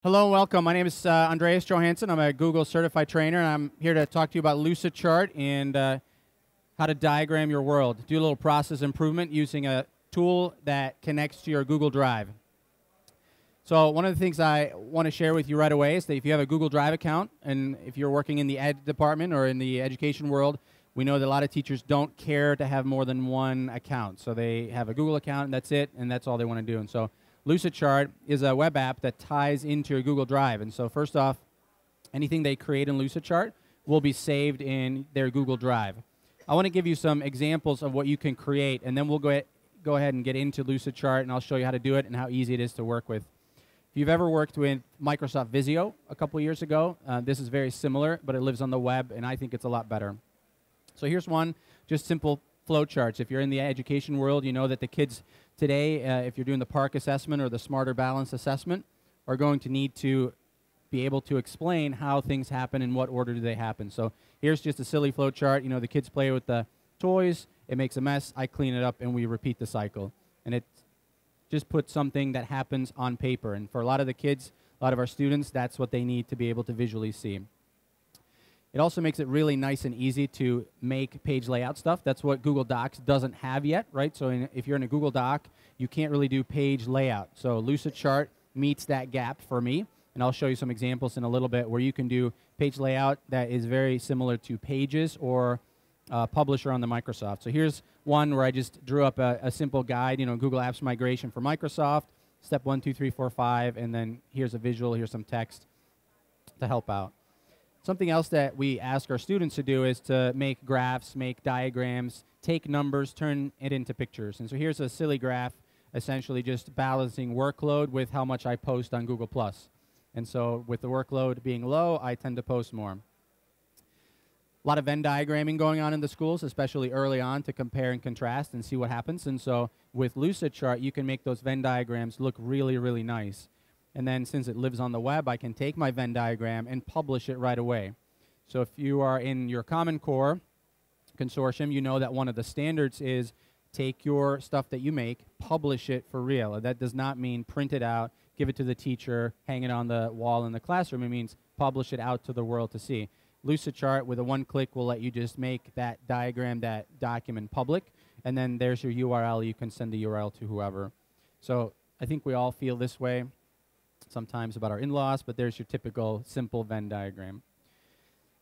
Hello and welcome. My name is Andreas Johansson. I'm a Google certified trainer, and I'm here to talk to you about Lucidchart and how to diagram your world. Do a little process improvement using a tool that connects to your Google Drive. So one of the things I want to share with you right away is that if you have a Google Drive account, and if you're working in the ed department or in the education world, we know that a lot of teachers don't care to have more than one account. So they have a Google account, and that's it, and that's all they want to do. And so Lucidchart is a web app that ties into your Google Drive. And so first off, anything they create in Lucidchart will be saved in their Google Drive. I want to give you some examples of what you can create, and then we'll go ahead and get into Lucidchart, and I'll show you how to do it and how easy it is to work with. If you've ever worked with Microsoft Visio a couple years ago, this is very similar, but it lives on the web, and I think it's a lot better. So here's one, just simple flowcharts. If you're in the education world, you know that the kids today, if you're doing the PARC assessment or the Smarter Balance assessment, are going to need to be able to explain how things happen and what order do they happen. So here's just a silly flowchart. You know, the kids play with the toys, it makes a mess, I clean it up, and we repeat the cycle. And it just puts something that happens on paper. And for a lot of the kids, a lot of our students, that's what they need to be able to visually see. It also makes it really nice and easy to make page layout stuff. That's what Google Docs doesn't have yet, right? So if you're in a Google Doc, you can't really do page layout. So Lucidchart meets that gap for me, and I'll show you some examples in a little bit where you can do page layout that is very similar to Pages or Publisher on the Microsoft. So here's one where I just drew up a simple guide, you know, Google Apps migration for Microsoft, step 1, 2, 3, 4, 5, and then here's a visual, here's some text to help out. Something else that we ask our students to do is to make graphs, make diagrams, take numbers, turn it into pictures. And so here's a silly graph, essentially just balancing workload with how much I post on Google+. And so with the workload being low, I tend to post more. A lot of Venn diagramming going on in the schools, especially early on, to compare and contrast and see what happens. And so with Lucidchart, you can make those Venn diagrams look really, really nice. And then since it lives on the web, I can take my Venn diagram and publish it right away. So if you are in your Common Core consortium, you know that one of the standards is take your stuff that you make, publish it for real. That does not mean print it out, give it to the teacher, hang it on the wall in the classroom. It means publish it out to the world to see. Lucidchart, with a one-click, will let you just make that diagram, that document public, and then there's your URL. You can send the URL to whoever. So I think we all feel this way sometimes about our in-laws, but there's your typical simple Venn diagram.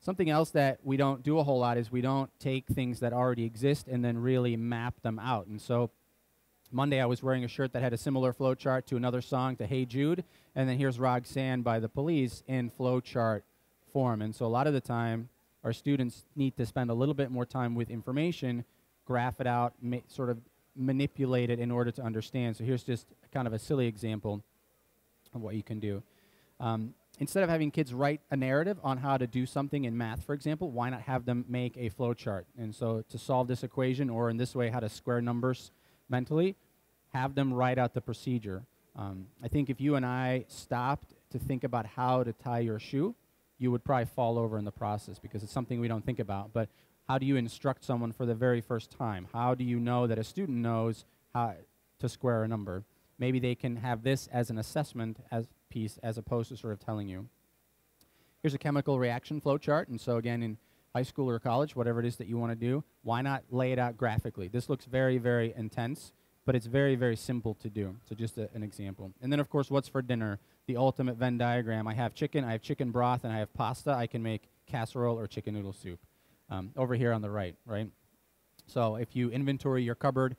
Something else that we don't do a whole lot is we don't take things that already exist and then really map them out. And so Monday I was wearing a shirt that had a similar flowchart to another song, to Hey Jude, and then here's Roxanne by the Police in flowchart form. And so a lot of the time our students need to spend a little bit more time with information, graph it out, sort of manipulate it in order to understand. So here's just kind of a silly example of what you can do. Instead of having kids write a narrative on how to do something in math, for example, why not have them make a flowchart? And so to solve this equation, or in this way, how to square numbers mentally, have them write out the procedure. I think if you and I stopped to think about how to tie your shoe, you would probably fall over in the process because it's something we don't think about. But how do you instruct someone for the very first time? How do you know that a student knows how to square a number? Maybe they can have this as an assessment piece as opposed to sort of telling you. Here's a chemical reaction flow chart. And so again, in high school or college, whatever it is that you want to do, why not lay it out graphically? This looks very, very intense, but it's very, very simple to do. So just an example. And then, of course, what's for dinner? The ultimate Venn diagram. I have chicken broth, and I have pasta. I can make casserole or chicken noodle soup. Over here on the right? So if you inventory your cupboard,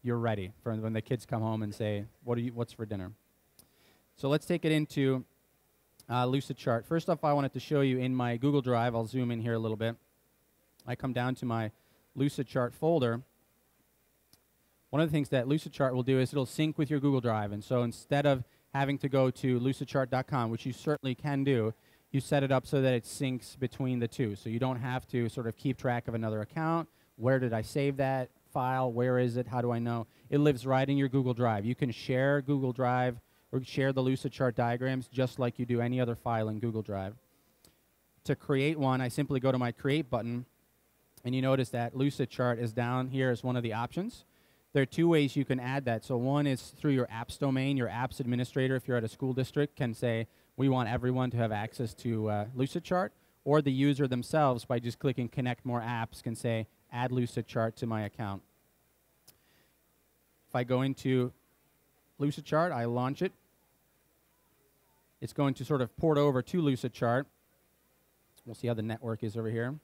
you're ready for when the kids come home and say, what's for dinner? So let's take it into Lucidchart. First off, I wanted to show you in my Google Drive. I'll zoom in here a little bit. I come down to my Lucidchart folder. One of the things that Lucidchart will do is it'll sync with your Google Drive. And so instead of having to go to lucidchart.com, which you certainly can do, you set it up so that it syncs between the two. So you don't have to sort of keep track of another account. Where did I save that file? Where is it? How do I know? It lives right in your Google Drive. You can share Google Drive or share the Lucidchart diagrams just like you do any other file in Google Drive. To create one, I simply go to my Create button, and you notice that Lucidchart is down here as one of the options. there are two ways you can add that. So one is through your apps domain. Your apps administrator, if you're at a school district, can say, we want everyone to have access to Lucidchart. Or the user themselves, by just clicking Connect More Apps, can say, add Lucidchart to my account. If I go into Lucidchart, I launch it. It's going to sort of port over to Lucidchart. We'll see how the network is over here.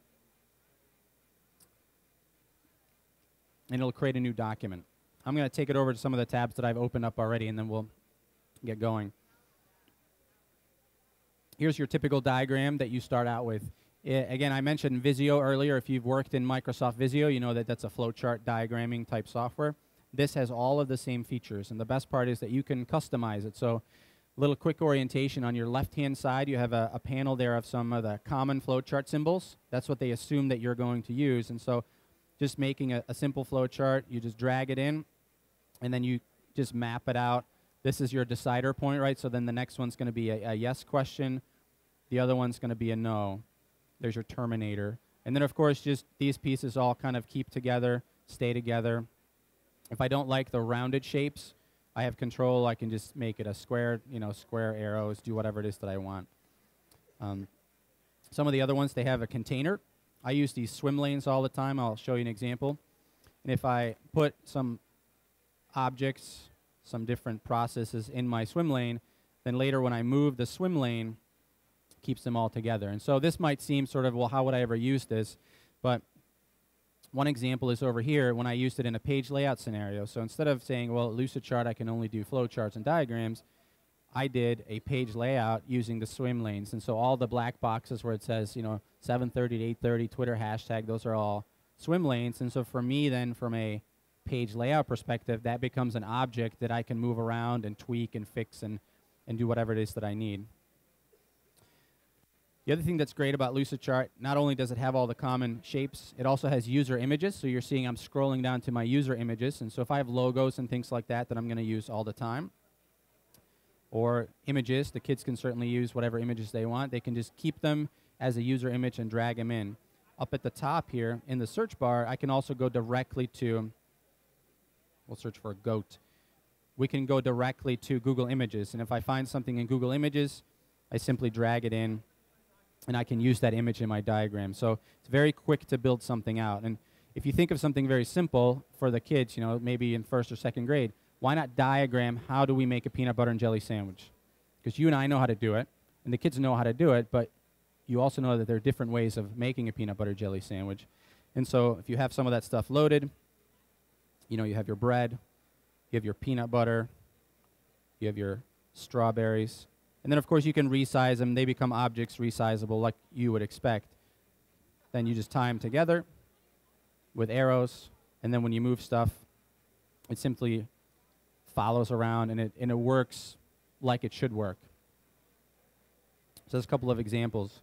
And it'll create a new document. I'm going to take it over to some of the tabs that I've opened up already, and then we'll get going. Here's your typical diagram that you start out with. Again, I mentioned Visio earlier. If you've worked in Microsoft Visio, you know that that's a flowchart diagramming type software. This has all of the same features, and the best part is that you can customize it. So, little quick orientation. On your left-hand side, you have a panel there of some of the common flowchart symbols. That's what they assume that you're going to use. And so just making a simple flowchart, you just drag it in, and then you just map it out. This is your decider point, right? So then the next one's going to be a yes question. The other one's going to be a no. There's your terminator. And then, of course, just these pieces all kind of keep together, stay together. If I don't like the rounded shapes, I have control. I can just make it a square, square arrows, do whatever it is that I want. Some of the other ones, they have a container. I use these swim lanes all the time. I'll show you an example. And if I put some objects, some different processes in my swim lane, then later when I move the swim lane, it keeps them all together. And so this might seem sort of, well, how would I ever use this? But one example is over here when I used it in a page layout scenario. So instead of saying, well, Lucidchart, I can only do flowcharts and diagrams, I did a page layout using the swim lanes. And so all the black boxes where it says, 7:30 to 8:30, Twitter hashtag, those are all swim lanes. And so for me then, from a page layout perspective, that becomes an object that I can move around and tweak and fix and do whatever it is that I need. The other thing that's great about Lucidchart, not only does it have all the common shapes, it also has user images. So you're seeing I'm scrolling down to my user images. And so if I have logos and things like that I'm going to use all the time, or images, the kids can certainly use whatever images they want. They can just keep them as a user image and drag them in. Up at the top here in the search bar, I can also go directly to, we'll search for a goat. We can go directly to Google Images. And if I find something in Google Images, I simply drag it in, and I can use that image in my diagram. So it's very quick to build something out. And if you think of something very simple for the kids, maybe in first or second grade, why not diagram how do we make a peanut butter and jelly sandwich? Because you and I know how to do it, and the kids know how to do it, but you also know that there are different ways of making a peanut butter jelly sandwich. And so if you have some of that stuff loaded, you have your bread, you have your peanut butter, you have your strawberries, and then, of course, you can resize them. They become objects resizable like you would expect. Then you just tie them together with arrows, and then when you move stuff, it simply follows around, and it works like it should work. So there's a couple of examples.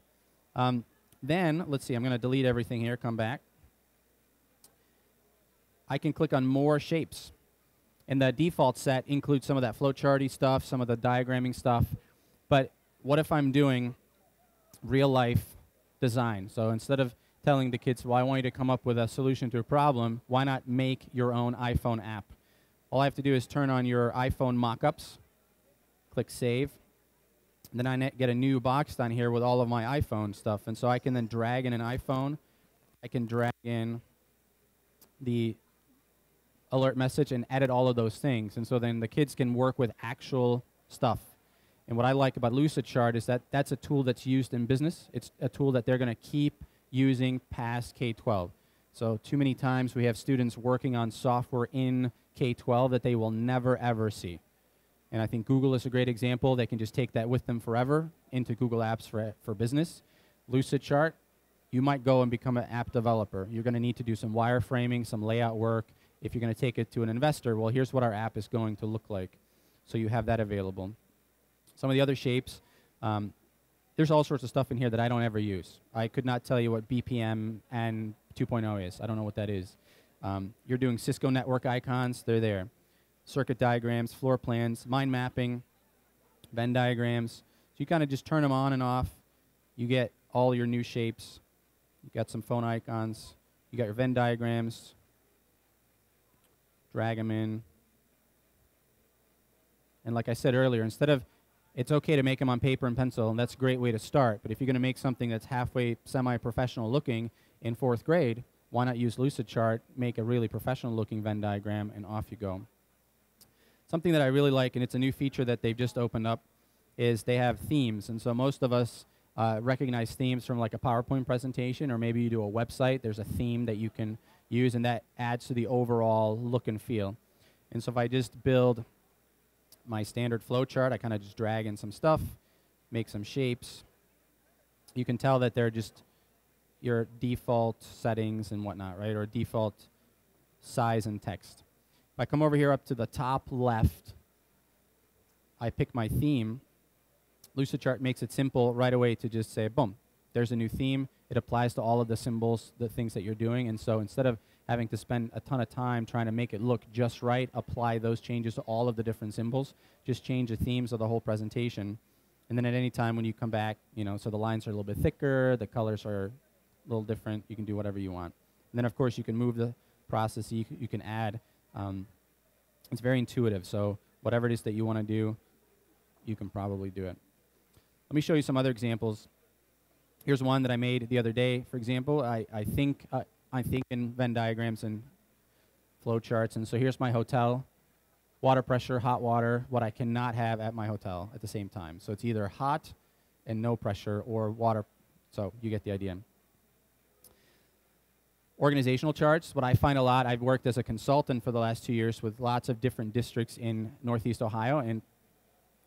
Then, let's see, I'm going to delete everything here, come back. I can click on More Shapes. And the default set includes some of that flowcharty stuff, some of the diagramming stuff. But what if I'm doing real-life design? So instead of telling the kids, well, I want you to come up with a solution to a problem, why not make your own iPhone app? All I have to do is turn on your iPhone mockups, click Save, and then I get a new box down here with all of my iPhone stuff. And so I can then drag in an iPhone. I can drag in the alert message and edit all of those things. And so then the kids can work with actual stuff. And what I like about Lucidchart is that that's a tool that's used in business. It's a tool that they're going to keep using past K-12. So too many times we have students working on software in K-12 that they will never, ever see. And I think Google is a great example. They can just take that with them forever into Google Apps for business. Lucidchart, you might go and become an app developer. You're going to need to do some wireframing, some layout work. If you're going to take it to an investor, well, here's what our app is going to look like. So you have that available. Some of the other shapes, there's all sorts of stuff in here that I don't ever use. I could not tell you what BPM and 2.0 is. I don't know what that is. You're doing Cisco network icons. They're there. Circuit diagrams, floor plans, mind mapping, Venn diagrams. So you kind of just turn them on and off. You get all your new shapes. You got some phone icons. You got your Venn diagrams. drag them in. And like I said earlier, it's okay to make them on paper and pencil, and that's a great way to start. But if you're going to make something that's halfway semi-professional looking in 4th grade, why not use Lucidchart, make a really professional looking Venn diagram, and off you go. Something that I really like, and it's a new feature that they've just opened up, is they have themes. And so most of us recognize themes from like a PowerPoint presentation, or maybe you do a website. There's a theme that you can use, and that adds to the overall look and feel. And so if I just build my standard flowchart, I kind of just drag in some stuff, make some shapes. You can tell that they're just your default settings and whatnot, right, or default size and text. If I come over here up to the top left, I pick my theme. Lucidchart makes it simple right away to just say, boom, there's a new theme. It applies to all of the symbols, the things that you're doing. And so instead of having to spend a ton of time trying to make it look just right, apply those changes to all of the different symbols, just change the themes of the whole presentation. And then at any time when you come back, so the lines are a little bit thicker, the colors are a little different, you can do whatever you want. And then, of course, you can move the process, you can add. It's very intuitive, so whatever it is that you want to do, you can probably do it. Let me show you some other examples. Here's one that I made the other day. For example, I think in Venn diagrams and flowcharts, and so here's my hotel. Water pressure, hot water, what I cannot have at my hotel at the same time. So it's either hot and no pressure, or water, so you get the idea. Organizational charts, what I find a lot, I've worked as a consultant for the last 2 years with lots of different districts in Northeast Ohio, and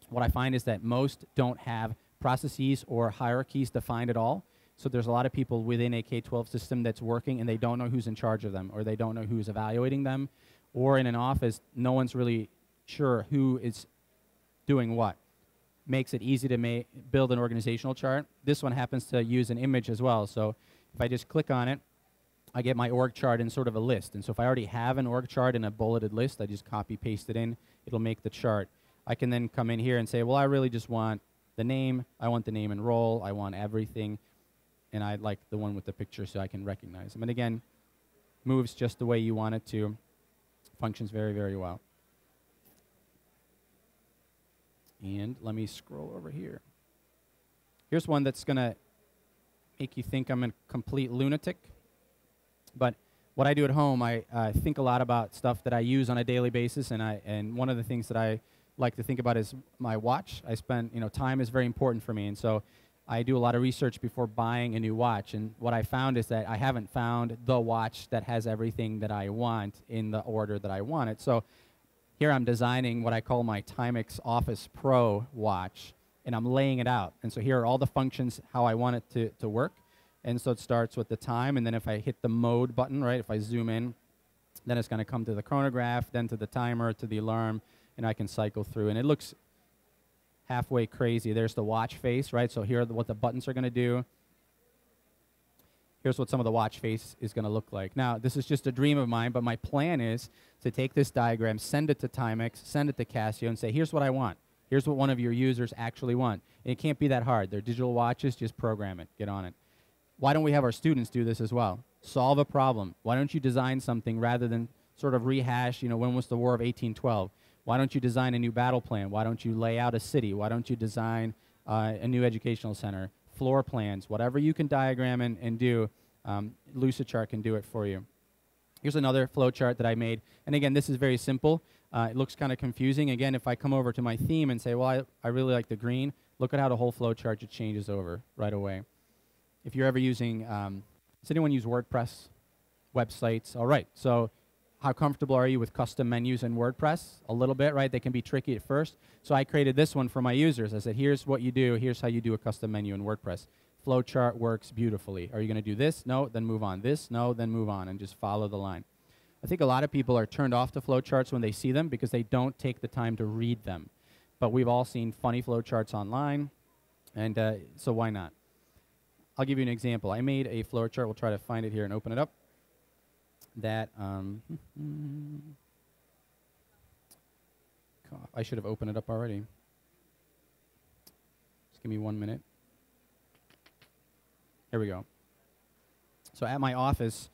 what I find is that most don't have processes or hierarchies defined at all. So there's a lot of people within a K-12 system that's working, and they don't know who's in charge of them, or they don't know who's evaluating them, or in an office, no one's really sure who is doing what. Makes it easy to build an organizational chart. This one happens to use an image as well. So if I just click on it, I get my org chart in sort of a list. And so if I already have an org chart in a bulleted list, I just copy paste it in. It'll make the chart. I can then come in here and say, well, I really just want the name. I want the name and role. I want everything. And I like the one with the picture so I can recognize them. And again, moves just the way you want it to. Functions very, very well. And let me scroll over here. Here's one that's going to make you think I'm a complete lunatic. But what I do at home, I think a lot about stuff that I use on a daily basis, and one of the things that I like to think about is my watch. Time is very important for me, and so I do a lot of research before buying a new watch. And what I found is that I haven't found the watch that has everything that I want in the order that I want it. So here I'm designing what I call my Timex Office Pro watch, and I'm laying it out. And so here are all the functions, how I want it to work. And so it starts with the time, and then if I hit the mode button, right, if I zoom in, then it's going to come to the chronograph, then to the timer, to the alarm, and I can cycle through. And it looks halfway crazy. There's the watch face, right? So here are what the buttons are going to do. Here's what some of the watch face is going to look like. Now, this is just a dream of mine, but my plan is to take this diagram, send it to Timex, send it to Casio, and say, here's what I want. Here's what one of your users actually want. And it can't be that hard. They're digital watches. Just program it. Get on it. Why don't we have our students do this as well? Solve a problem. Why don't you design something rather than sort of rehash, when was the War of 1812? Why don't you design a new battle plan? Why don't you lay out a city? Why don't you design a new educational center? Floor plans, whatever you can diagram and do, Lucidchart can do it for you. Here's another flow chart that I made. And again, this is very simple. It looks kind of confusing. Again, if I come over to my theme and say, well, I really like the green, look at how the whole flow chart just changes over right away. If you're ever using, does anyone use WordPress websites? All right, so how comfortable are you with custom menus in WordPress? A little bit, right? They can be tricky at first. So I created this one for my users. I said, here's what you do. Here's how you do a custom menu in WordPress. Flowchart works beautifully. Are you going to do this? No, then move on. This? No, then move on, and just follow the line. I think a lot of people are turned off to flowcharts when they see them because they don't take the time to read them. But we've all seen funny flowcharts online, and so why not? I'll give you an example. I made a flowchart. We'll try to find it here and open it up. That I should have opened it up already. Just give me 1 minute. Here we go. So at my office,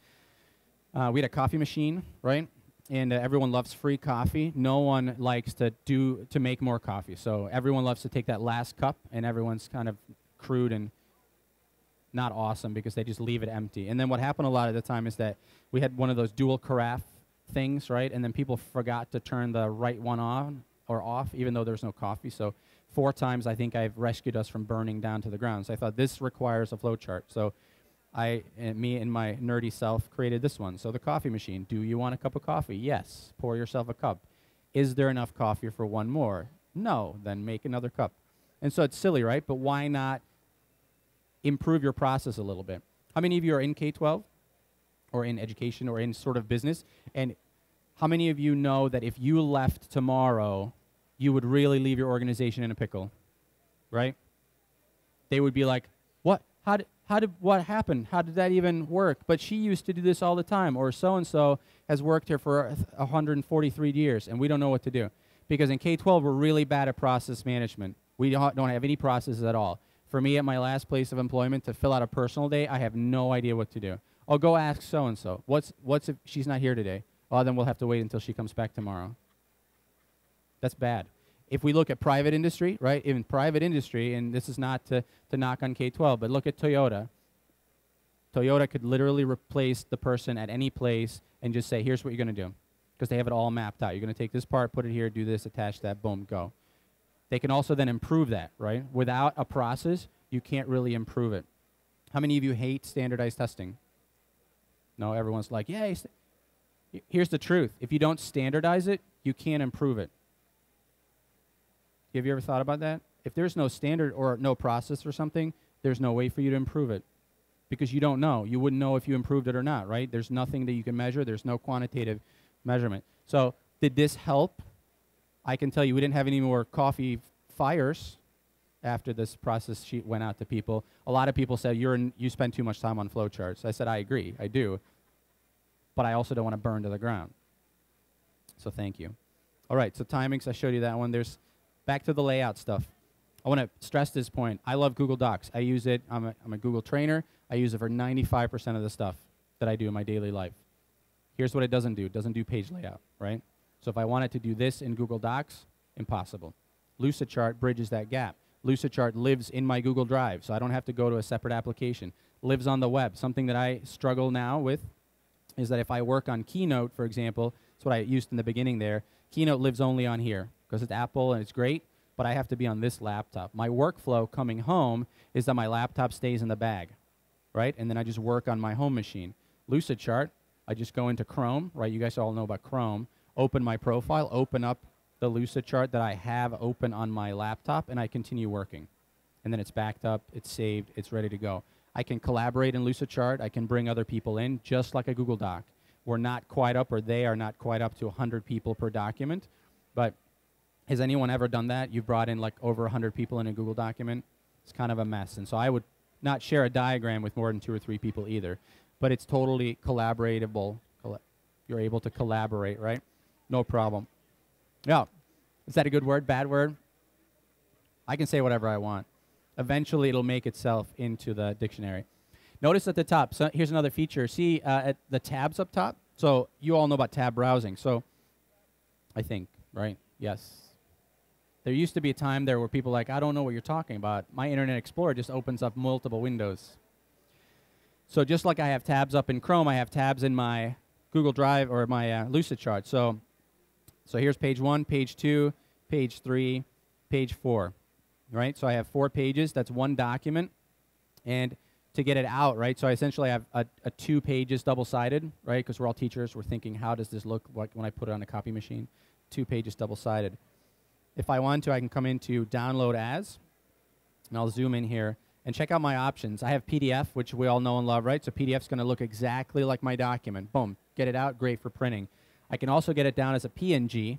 we had a coffee machine, right? and everyone loves free coffee. No one likes to make more coffee. So everyone loves to take that last cup, and everyone's kind of crude and not awesome because they just leave it empty. And then what happened a lot of the time is that we had one of those dual carafe things, right? And then people forgot to turn the right one on or off, even though there's no coffee. So 4 times I think I've rescued us from burning down to the ground. So I thought this requires a flow chart. So me and my nerdy self created this one. So the coffee machine. Do you want a cup of coffee? Yes. Pour yourself a cup. Is there enough coffee for one more? No. Then make another cup. And so it's silly, right? But why not improve your process a little bit? How many of you are in K-12 or in education or in sort of business? And how many of you know that if you left tomorrow, you would really leave your organization in a pickle, right? They would be like, what? What happened? How did that even work? But she used to do this all the time, or so-and-so has worked here for 143 years, and we don't know what to do. Because in K-12, we're really bad at process management. We don't have any processes at all. For me, at my last place of employment, to fill out a personal day, I have no idea what to do. I'll go ask so-and-so. What's if she's not here today? Well, then we'll have to wait until she comes back tomorrow. That's bad. If we look at private industry, right, in private industry, and this is not to knock on K-12, but look at Toyota. Toyota could literally replace the person at any place and just say, here's what you're going to do, because they have it all mapped out. You're going to take this part, put it here, do this, attach that, boom, go. They can also then improve that, right? Without a process, you can't really improve it. How many of you hate standardized testing? No, everyone's like, yeah. Here's the truth. If you don't standardize it, you can't improve it. Have you ever thought about that? If there's no standard or no process for something, there's no way for you to improve it because you don't know. You wouldn't know if you improved it or not, right? There's nothing that you can measure. There's no quantitative measurement. So did this help? I can tell you we didn't have any more coffee fires after this process sheet went out to people. A lot of people said, you spend too much time on flowcharts. I said, I agree. I do. But I also don't want to burn to the ground. So thank you. All right, so timings, I showed you that one. There's back to the layout stuff. I want to stress this point. I love Google Docs. I use it. I'm a Google trainer. I use it for 95% of the stuff that I do in my daily life. Here's what it doesn't do. It doesn't do page layout, right? So if I wanted to do this in Google Docs, impossible. Lucidchart bridges that gap. Lucidchart lives in my Google Drive, so I don't have to go to a separate application. Lives on the web. Something that I struggle now with is that if I work on Keynote, for example, that's what I used in the beginning there, Keynote lives only on here because it's Apple and it's great, but I have to be on this laptop. My workflow coming home is that my laptop stays in the bag, right? And then I just work on my home machine. Lucidchart, I just go into Chrome, right? You guys all know about Chrome. Open my profile, open up the Lucidchart that I have open on my laptop, and I continue working. And then it's backed up, it's saved, it's ready to go. I can collaborate in Lucidchart. I can bring other people in, just like a Google Doc. We're not quite up, or they are not quite up to 100 people per document, but has anyone ever done that? You've brought in like over 100 people in a Google document? It's kind of a mess. And so I would not share a diagram with more than 2 or 3 people either. But it's totally collaboratable. You're able to collaborate, right? No problem. Yeah. Is that a good word? Bad word? I can say whatever I want. Eventually, it'll make itself into the dictionary. Notice at the top, so here's another feature. See at the tabs up top? So you all know about tab browsing. So I think, right? Yes. There used to be a time there where people were like, I don't know what you're talking about. My Internet Explorer just opens up multiple windows. So just like I have tabs up in Chrome, I have tabs in my Google Drive or my Lucidchart. So here's page 1, page 2, page 3, page 4. Right? So I have 4 pages. That's one document. And to get it out, right, so I essentially have a 2 pages double-sided, right, because we're all teachers. We're thinking, how does this look like when I put it on a copy machine? 2 pages double-sided. If I want to, I can come into Download As, and I'll zoom in here and check out my options. I have PDF, which we all know and love, right? So PDF's going to look exactly like my document. Boom. Get it out. Great for printing. I can also get it down as a PNG,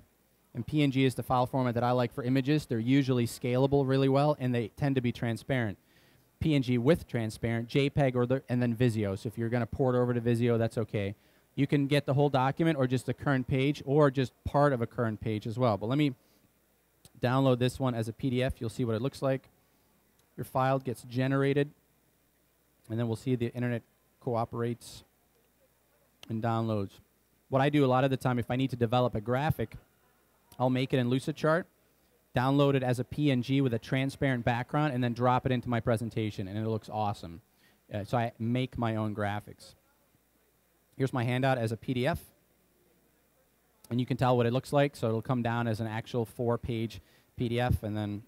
and PNG is the file format that I like for images. They're usually scalable really well, and they tend to be transparent. PNG with transparent, JPEG, and then Visio. So if you're going to port over to Visio, that's okay. You can get the whole document or just the current page or just part of a current page as well. But let me download this one as a PDF. You'll see what it looks like. Your file gets generated, and then we'll see the internet cooperates and downloads. what I do a lot of the time, if I need to develop a graphic, I'll make it in Lucidchart, download it as a PNG with a transparent background, and then drop it into my presentation, and it looks awesome. So I make my own graphics. Here's my handout as a PDF, and you can tell what it looks like. So it'll come down as an actual 4-page PDF, and then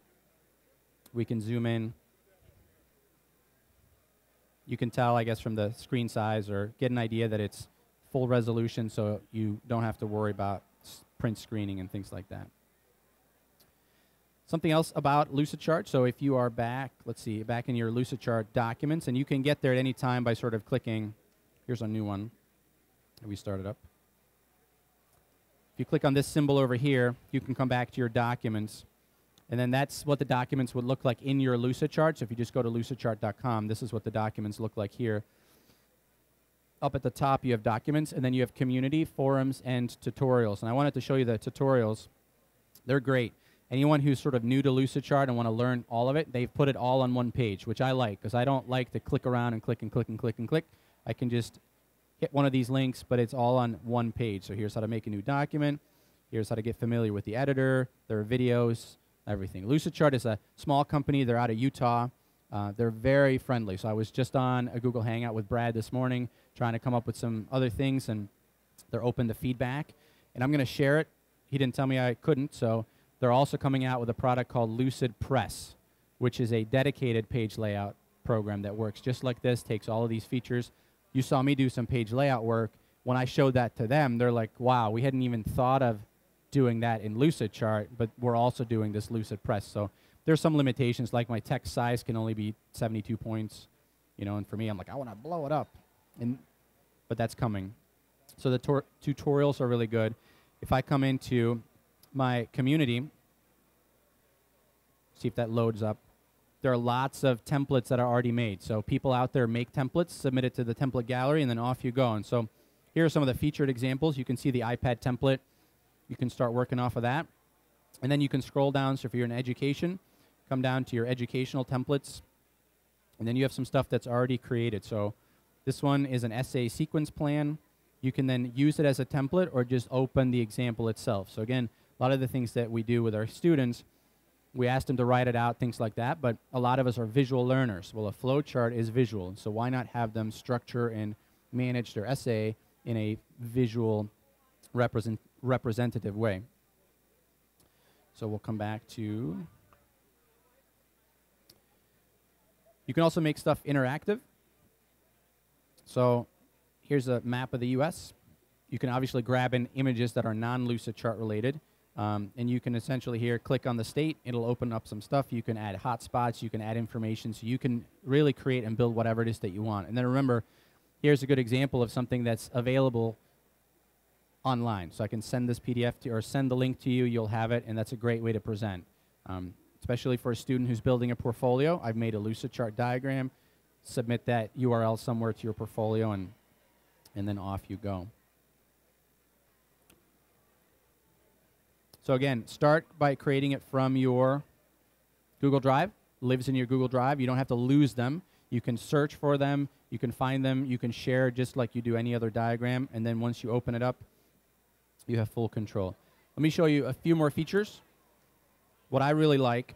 we can zoom in. You can tell, I guess, from the screen size or get an idea that it's full resolution, so you don't have to worry about print screening and things like that. Something else about Lucidchart, so if you are back, let's see, back in your Lucidchart documents, and you can get there at any time by sort of clicking, here's a new one that we started up. If you click on this symbol over here, you can come back to your documents, and then that's what the documents would look like in your Lucidchart. So if you just go to lucidchart.com, this is what the documents look like here. Up at the top, you have documents, and then you have community, forums, and tutorials. And I wanted to show you the tutorials. They're great. Anyone who's sort of new to Lucidchart and want to learn all of it, they've put it all on one page, which I like, because I don't like to click around and click and click and click and click. I can just hit one of these links, but it's all on one page. So here's how to make a new document. Here's how to get familiar with the editor. There are videos, everything. Lucidchart is a small company. They're out of Utah. They're very friendly. So I was just on a Google Hangout with Brad this morning trying to come up with some other things, and they're open to feedback. And I'm going to share it. He didn't tell me I couldn't, so they're also coming out with a product called Lucid Press, which is a dedicated page layout program that works just like this, takes all of these features. You saw me do some page layout work. When I showed that to them, they're like, wow, we hadn't even thought of doing that in Lucidchart, but we're also doing this Lucid Press. So there's some limitations, like my text size can only be 72 points, you know, and for me, I'm like, I want to blow it up. But that's coming. So the tutorials are really good. If I come into my community, see if that loads up. There are lots of templates that are already made. So people out there make templates, submit it to the template gallery, and then off you go. And so here are some of the featured examples. You can see the iPad template. You can start working off of that. And then you can scroll down. So if you're in education, come down to your educational templates. And then you have some stuff that's already created. So this one is an essay sequence plan. You can then use it as a template or just open the example itself. So again, a lot of the things that we do with our students, we ask them to write it out, things like that, but a lot of us are visual learners. Well, a flowchart is visual, so why not have them structure and manage their essay in a visual representative way? So we'll come back to, you can also make stuff interactive. So here's a map of the US. You can obviously grab in images that are non-Lucidchart related. And you can essentially here click on the state. It'll open up some stuff. You can add hotspots. You can add information. So you can really create and build whatever it is that you want. And then remember, here's a good example of something that's available online. So I can send this PDF to you or send the link to you. You'll have it, and that's a great way to present. Especially for a student who's building a portfolio. I've made a Lucidchart diagram. Submit that URL somewhere to your portfolio, and then off you go. So again, start by creating it from your Google Drive. Lives in your Google Drive. You don't have to lose them. You can search for them. You can find them. You can share just like you do any other diagram. And then once you open it up, you have full control. Let me show you a few more features. What I really like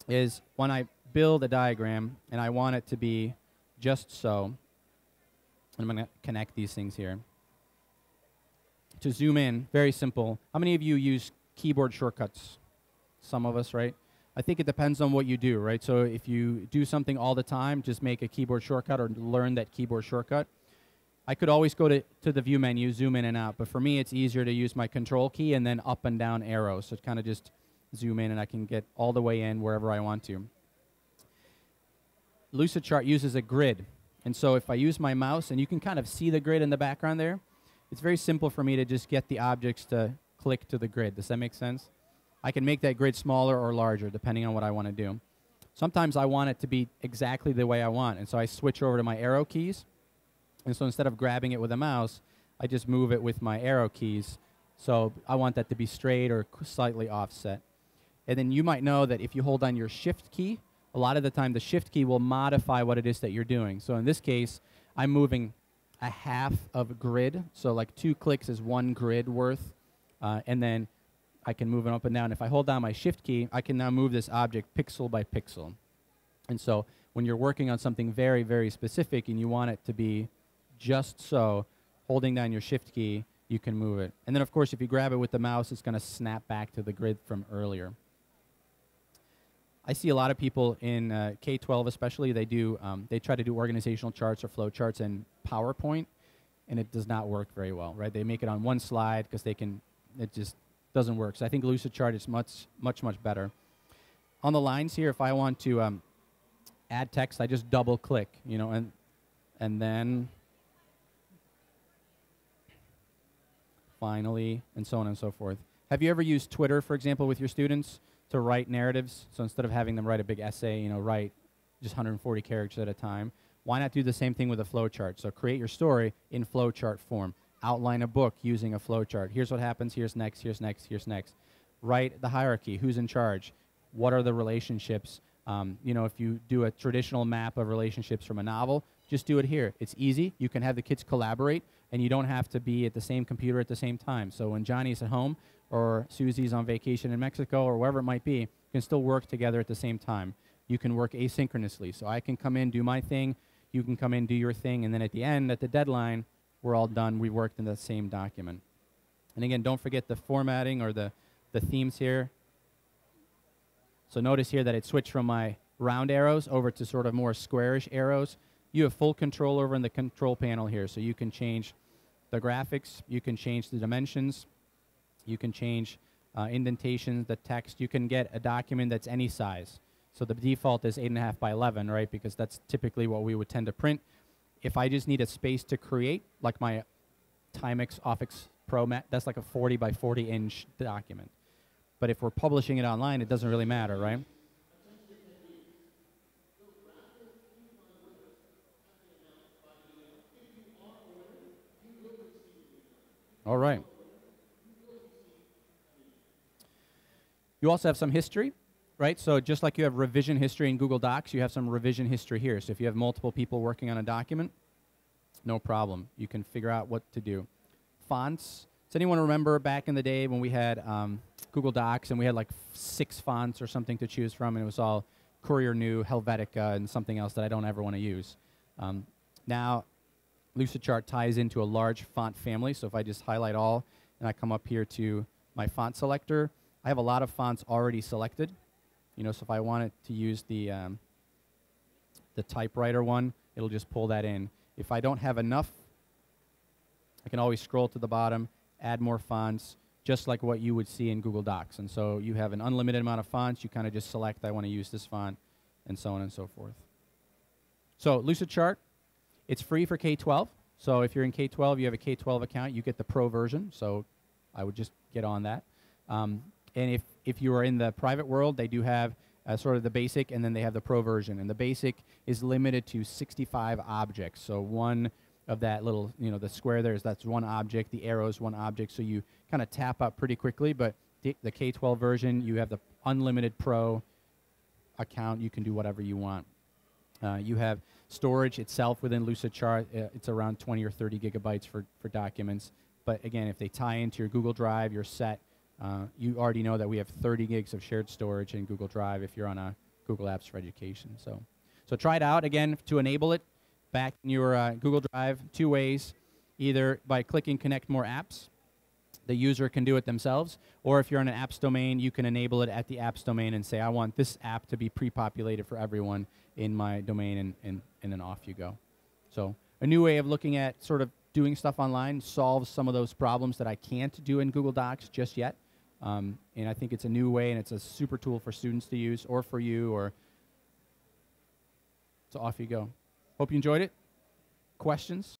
is when I build a diagram and I want it to be just so, I'm going to connect these things here. To zoom in, very simple. How many of you use keyboard shortcuts? Some of us, right? I think it depends on what you do, right? So if you do something all the time, just make a keyboard shortcut or learn that keyboard shortcut. I could always go to the view menu, zoom in and out, but for me it's easier to use my control key and then up and down arrows. So kind of just zoom in and I can get all the way in wherever I want to. Lucidchart uses a grid. And so if I use my mouse, and you can kind of see the grid in the background there, it's very simple for me to just get the objects to click to the grid. Does that make sense? I can make that grid smaller or larger depending on what I want to do. Sometimes I want it to be exactly the way I want, and so I switch over to my arrow keys. And so instead of grabbing it with a mouse, I just move it with my arrow keys. So I want that to be straight or slightly offset. And then you might know that if you hold on your shift key, a lot of the time the shift key will modify what it is that you're doing. So in this case, I'm moving a half of a grid. So like 2 clicks is 1 grid worth. And then I can move it up and down. If I hold down my shift key, I can now move this object pixel by pixel. And so when you're working on something very, very specific and you want it to be just so, holding down your shift key, you can move it. And then, of course, if you grab it with the mouse, it's going to snap back to the grid from earlier. I see a lot of people in K-12 especially, they try to do organizational charts or flow charts in PowerPoint, and it does not work very well, right? They make it on one slide because it just doesn't work. So I think Lucidchart is much, much, much better. On the lines here, if I want to add text, I just double click, you know, and then finally, and so on and so forth. Have you ever used Twitter, for example, with your students to write narratives? So instead of having them write a big essay, you know, write just 140 characters at a time, why not do the same thing with a flowchart? So create your story in flowchart form. Outline a book using a flowchart. Here's what happens, here's next, here's next, here's next. Write the hierarchy, who's in charge, what are the relationships. You know, if you do a traditional map of relationships from a novel, just do it here. It's easy. You can have the kids collaborate, and you don't have to be at the same computer at the same time. So when Johnny's at home or Susie's on vacation in Mexico or wherever it might be, you can still work together at the same time. You can work asynchronously. So I can come in, do my thing, you can come in, do your thing, and then at the end, at the deadline, we're all done. We worked in the same document. And again, don't forget the formatting or the themes here. So notice here that it switched from my round arrows over to sort of more squarish arrows. You have full control over in the control panel here. So you can change the graphics, you can change the dimensions, you can change indentations, the text. You can get a document that's any size. So the default is 8.5 by 11, right? Because that's typically what we would tend to print. If I just need a space to create, like my Timex Office Pro, that's like a 40 by 40 inch document. But if we're publishing it online, it doesn't really matter, right? All right. You also have some history, right? So just like you have revision history in Google Docs, you have some revision history here. So if you have multiple people working on a document, no problem. You can figure out what to do. Fonts. Does anyone remember back in the day when we had Google Docs and we had like 6 fonts or something to choose from, and it was all Courier New, Helvetica, and something else that I don't ever want to use? Now, Lucidchart ties into a large font family. So if I just highlight all and I come up here to my font selector, I have a lot of fonts already selected. You know, so if I wanted to use the typewriter one, it'll just pull that in. If I don't have enough, I can always scroll to the bottom, add more fonts, just like what you would see in Google Docs. And so you have an unlimited amount of fonts. You kind of just select, I want to use this font, and so on and so forth. So Lucidchart, it's free for K-12. So if you're in K-12, you have a K-12 account, you get the pro version. So I would just get on that. And if you are in the private world, they do have sort of the basic, and then they have the pro version. And the basic is limited to 65 objects. So one of that little, you know, the square there that's one object. The arrow is one object. So you kind of tap up pretty quickly. But the K-12 version, you have the unlimited pro account. You can do whatever you want. You have storage itself within Lucidchart. It's around 20 or 30 gigabytes for documents. But again, if they tie into your Google Drive, you're set. You already know that we have 30 gigs of shared storage in Google Drive if you're on a Google Apps for Education. So try it out. Again, to enable it, back in your Google Drive, 2 ways. Either by clicking Connect More Apps, the user can do it themselves, or if you're on an apps domain, you can enable it at the apps domain and say, I want this app to be pre-populated for everyone in my domain, and then off you go. So a new way of looking at sort of doing stuff online solves some of those problems that I can't do in Google Docs just yet. And I think it's a new way, and it's a super tool for students to use, or for you, or so off you go. Hope you enjoyed it. Questions?